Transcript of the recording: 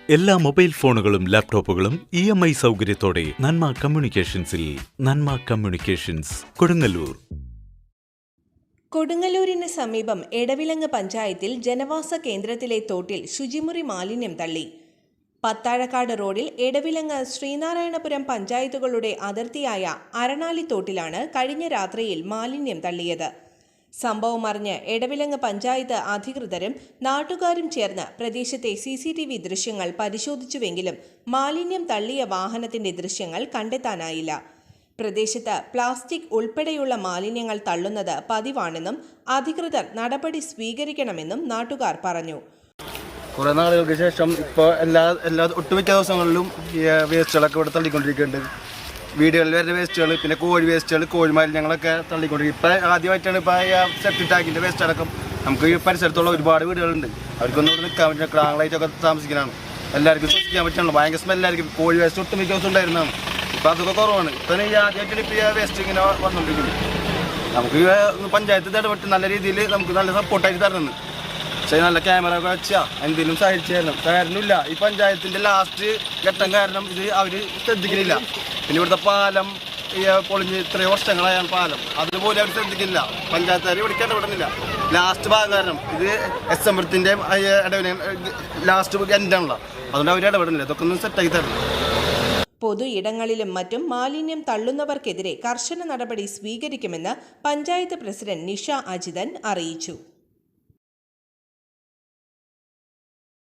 എല്ലാ മൊബൈൽ ഫോണുകളും ലാപ്ടോപ്പുകളും EMI സൗകര്യത്തോടെ നന്മ കമ്മ്യൂണിക്കേഷൻസിൽ. നന്മ കമ്മ്യൂണിക്കേഷൻസ്, കൊടുങ്ങല്ലൂർ. കൊടുങ്ങല്ലൂരിന് സമീപം എടവിലങ്ങ് പഞ്ചായത്തിൽ ജനവാസ കേന്ദ്രത്തിലെ തോട്ടിൽ ശുചിമുറി മാലിന്യം തള്ളി. പത്താഴക്കാട് റോഡിൽ എടവിലങ്ങ് ശ്രീനാരായണപുരം പഞ്ചായത്തുകളുടെ അതിർത്തിയായ അരണാലി തോട്ടിലാണ് കഴിഞ്ഞ രാത്രിയിൽ മാലിന്യം തള്ളിയത്. സംഭവം അറിഞ്ഞ് എടവിലങ്ങ് പഞ്ചായത്ത് അധികൃതരും നാട്ടുകാരും ചേർന്ന് പ്രദേശത്തെ CCTV ദൃശ്യങ്ങൾ പരിശോധിച്ചുവെങ്കിലും മാലിന്യം തള്ളിയ വാഹനത്തിന്റെ ദൃശ്യങ്ങൾ കണ്ടെത്താനായില്ല. പ്രദേശത്ത് പ്ലാസ്റ്റിക് ഉൾപ്പെടെയുള്ള മാലിന്യങ്ങൾ തള്ളുന്നത് പതിവാണെന്നും അധികൃതർ നടപടി സ്വീകരിക്കണമെന്നും നാട്ടുകാർ പറഞ്ഞു. കുറേ നാളുകൾക്ക് ശേഷം ഇപ്പോൾ എല്ലാ ഒട്ടുമിക്ക ദിവസങ്ങളിലും വേസ്റ്റുകളൊക്കെ ഇവിടെ തള്ളിക്കൊണ്ടിരിക്കുന്നുണ്ട്. വീടുകളിൽ വരുന്ന വേസ്റ്റുകൾ, പിന്നെ കോഴി വേസ്റ്റുകൾ, കോഴി മാലിന്യങ്ങളൊക്കെ തള്ളിക്കൊണ്ടിരിക്കും. ഇപ്പോൾ ആദ്യമായിട്ടാണ് ഇപ്പോൾ സെപ്റ്റിക് ടാങ്കിൻ്റെ വേസ്റ്റ് അടക്കം. നമുക്ക് ഈ പരിസരത്തുള്ള ഒരുപാട് വീടുകളുണ്ട്, അവർക്കൊന്നും ഇവിടെ നിൽക്കാൻ പറ്റില്ല. ക്രാങ്ങളായിട്ടൊക്കെ താമസിക്കുന്നതാണ്. എല്ലാവർക്കും ശ്വസിക്കാൻ പറ്റുള്ളൂ. ഭയങ്കര സ്മെല്ലായിരിക്കും. കോഴി വേസ്റ്റ് ഒട്ടുമിക്ക ദിവസം ഉണ്ടായിരുന്നതാണ്. ഇപ്പോൾ അതൊക്കെ കുറവാണ്. ഇപ്പം ഈ ആദ്യമായിട്ടാണ് ഇപ്പോൾ ഈ വേസ്റ്റ് ഇങ്ങനെ വന്നുകൊണ്ടിരിക്കുന്നത്. നമുക്ക് പഞ്ചായത്ത് ഇടപെട്ട് നല്ല രീതിയിൽ നമുക്ക് നല്ല സപ്പോർട്ടായിട്ട് തരുന്നുണ്ട്. പക്ഷേ നല്ല ക്യാമറ ഒക്കെ വെച്ചാൽ എന്തെങ്കിലും സഹായിച്ചു തരണം. കാരണമില്ല, ഈ പഞ്ചായത്തിൻ്റെ ലാസ്റ്റ് ഘട്ടം കാരണം ഇത് അവർ ശ്രദ്ധിക്കുന്നില്ല. പിന്നെ ഇവിടുത്തെ പാലം പൊളിഞ്ഞ് ഇത്രയും വർഷങ്ങളായാണ് പാലം, അതുപോലെ അവർ ശ്രദ്ധിക്കില്ല. പഞ്ചായത്തുകാർ ഇവിടെ ഇടപെടുന്നില്ല. ലാസ്റ്റ് ഭാഗം കാരണം ഇത് എസ്എംബത്തിൻ്റെ ഇടവിന് ലാസ്റ്റ് എൻഡാണല്ലോ, അതുകൊണ്ട് അവർ ഇടപെടുന്നില്ല. ഇതൊക്കെ ഒന്ന് സെറ്റാക്കി തരണം. പൊതു ഇടങ്ങളിലും മറ്റും മാലിന്യം തള്ളുന്നവർക്കെതിരെ കർശന നടപടി സ്വീകരിക്കുമെന്ന് പഞ്ചായത്ത് പ്രസിഡന്റ് നിഷ അജിതൻ അറിയിച്ചു.